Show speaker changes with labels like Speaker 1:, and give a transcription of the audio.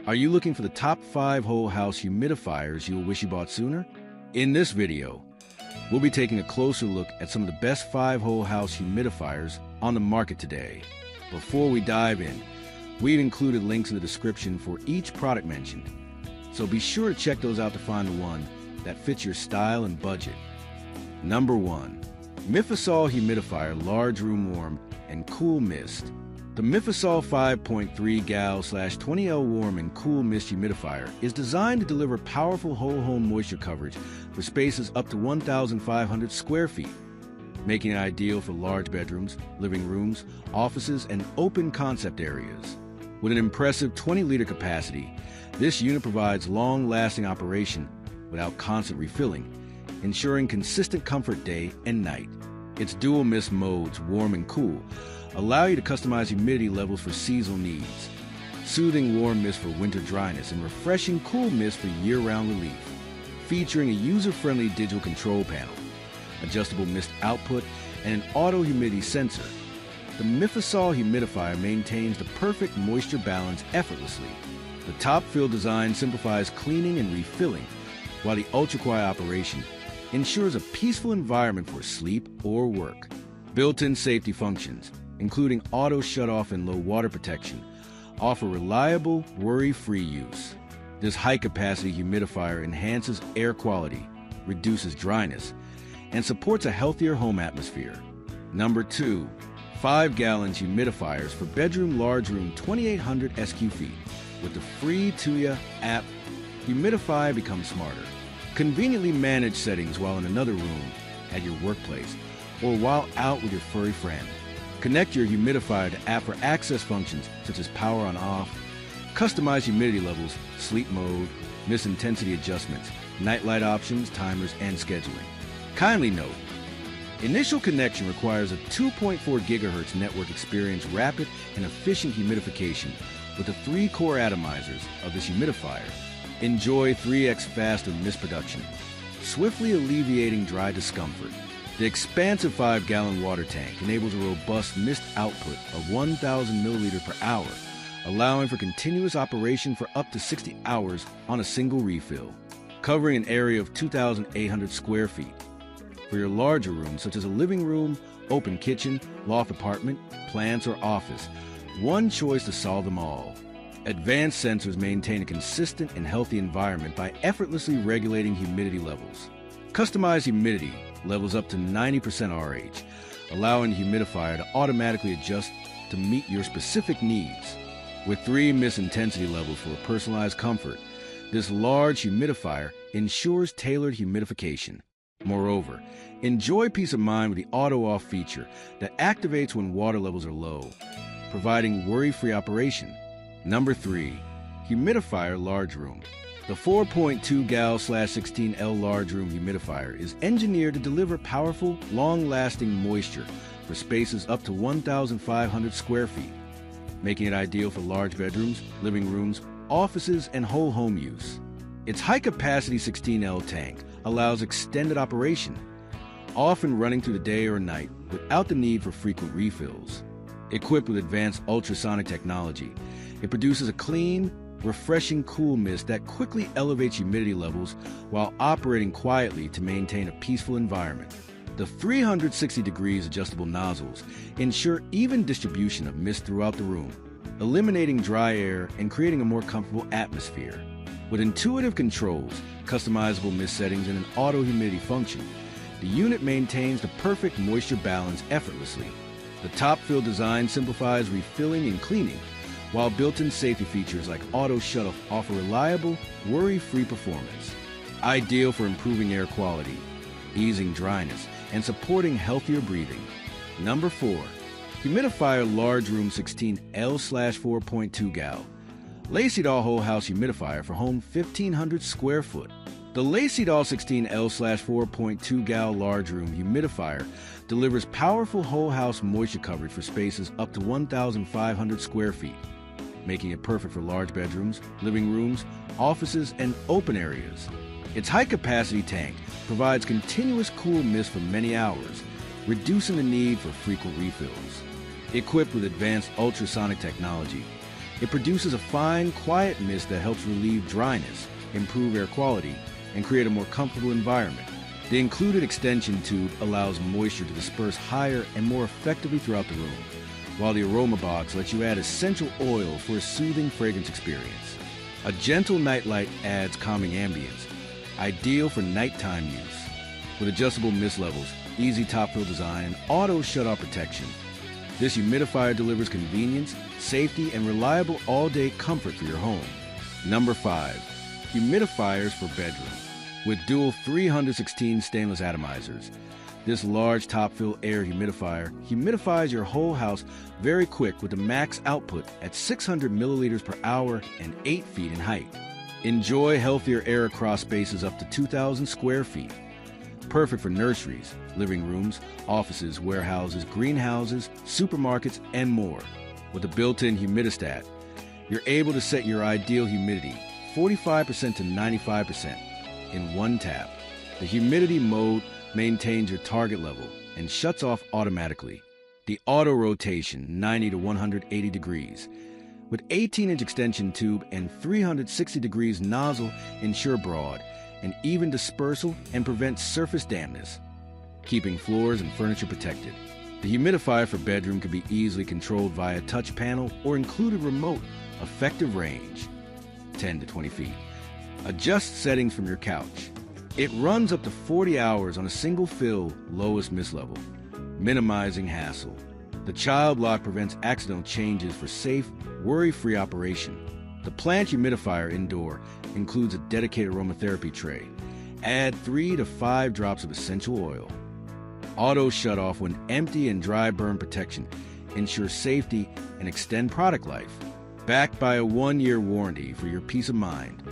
Speaker 1: Are you looking for the top 5 whole house humidifiers you'll wish you bought sooner? In this video, we'll be taking a closer look at some of the best 5 whole house humidifiers on the market today. Before we dive in, we've included links in the description for each product mentioned, so be sure to check those out to find the one that fits your style and budget. Number 1. Mifasol Humidifier Large Room Warm and Cool Mist. The Mifasol 5.3 gal/20L Warm and Cool Mist Humidifier is designed to deliver powerful whole home moisture coverage for spaces up to 1,500 square feet, making it ideal for large bedrooms, living rooms, offices, and open concept areas. With an impressive 20-liter capacity, this unit provides long-lasting operation without constant refilling, ensuring consistent comfort day and night. Its dual mist modes, warm and cool, allow you to customize humidity levels for seasonal needs. Soothing warm mist for winter dryness and refreshing cool mist for year-round relief. Featuring a user-friendly digital control panel, adjustable mist output, and an auto humidity sensor, the Mifasol humidifier maintains the perfect moisture balance effortlessly. The top-fill design simplifies cleaning and refilling, while the ultra-quiet operation ensures a peaceful environment for sleep or work. Built-in safety functions, including auto shut-off and low water protection, offer reliable, worry-free use. This high-capacity humidifier enhances air quality, reduces dryness, and supports a healthier home atmosphere. Number 2. 5-gallon humidifiers for bedroom large room 2,800 SQ feet. With the free Tuya app, Humidify becomes smarter. Conveniently manage settings while in another room, at your workplace, or while out with your furry friend. Connect your humidifier to app for access functions such as power on off, customize humidity levels, sleep mode, mist intensity adjustments, nightlight options, timers, and scheduling. Kindly note, initial connection requires a 2.4 GHz network experience rapid and efficient humidification with the 3 core atomizers of this humidifier. Enjoy 3x faster mist production, swiftly alleviating dry discomfort. The expansive 5-gallon water tank enables a robust mist output of 1,000 milliliters per hour, allowing for continuous operation for up to 60 hours on a single refill, covering an area of 2,800 square feet. For your larger rooms, such as a living room, open kitchen, loft apartment, plants, or office, one choice to solve them all. Advanced sensors maintain a consistent and healthy environment by effortlessly regulating humidity levels. Customized humidity levels up to 90% RH, allowing the humidifier to automatically adjust to meet your specific needs. With 3 mist intensity levels for personalized comfort, this large humidifier ensures tailored humidification. Moreover, enjoy peace of mind with the auto-off feature that activates when water levels are low, providing worry-free operation. Number 3. Humidifier Large Room. The 4.2 gal/16L Large Room Humidifier is engineered to deliver powerful, long-lasting moisture for spaces up to 1,500 square feet, making it ideal for large bedrooms, living rooms, offices, and whole home use. Its high-capacity 16L tank allows extended operation, often running through the day or night without the need for frequent refills. Equipped with advanced ultrasonic technology, it produces a clean, refreshing cool mist that quickly elevates humidity levels while operating quietly to maintain a peaceful environment. The 360 degrees adjustable nozzles ensure even distribution of mist throughout the room, eliminating dry air and creating a more comfortable atmosphere. With intuitive controls, customizable mist settings, and an auto humidity function, the unit maintains the perfect moisture balance effortlessly. The top-fill design simplifies refilling and cleaning, while built-in safety features like auto shut-off offer reliable, worry-free performance. Ideal for improving air quality, easing dryness, and supporting healthier breathing. Number 4. Humidifier Large Room 16L/4.2 gal. Lacy-Doll Whole House Humidifier for home 1,500 square foot. The Lacy-Doll 16L/4.2 gal Large Room Humidifier delivers powerful whole house moisture coverage for spaces up to 1,500 square feet, making it perfect for large bedrooms, living rooms, offices, and open areas. Its high-capacity tank provides continuous cool mist for many hours, reducing the need for frequent refills. Equipped with advanced ultrasonic technology, It produces a fine, quiet mist that helps relieve dryness, improve air quality, and create a more comfortable environment. The included extension tube allows moisture to disperse higher and more effectively throughout the room, while the aroma box lets you add essential oil for a soothing fragrance experience. A gentle nightlight adds calming ambience, ideal for nighttime use. With adjustable mist levels, easy top-fill design, and auto shut-off protection, this humidifier delivers convenience, safety, and reliable all-day comfort for your home. Number 5. Humidifiers for bedroom. With dual 316 stainless atomizers, this large top-fill air humidifier humidifies your whole house very quick with a max output at 600 milliliters per hour and 8 feet in height. Enjoy healthier air across spaces up to 2,000 square feet. Perfect for nurseries, living rooms, offices, warehouses, greenhouses, supermarkets, and more. With a built-in humidistat, you're able to set your ideal humidity 45% to 95% in one tap. The humidity mode maintains your target level and shuts off automatically. The auto rotation 90 to 180 degrees. With 18-inch extension tube and 360 degrees nozzle ensure broad and even dispersal and prevent surface dampness, keeping floors and furniture protected. The humidifier for bedroom can be easily controlled via touch panel or include a remote, effective range, 10 to 20 feet. Adjust settings from your couch. It runs up to 40 hours on a single fill, lowest mist level, minimizing hassle. The child lock prevents accidental changes for safe, worry-free operation. The plant humidifier indoor includes a dedicated aromatherapy tray. Add 3 to 5 drops of essential oil. Auto shut-off when empty and dry burn protection ensures safety and extend product life. Backed by a 1-year warranty for your peace of mind.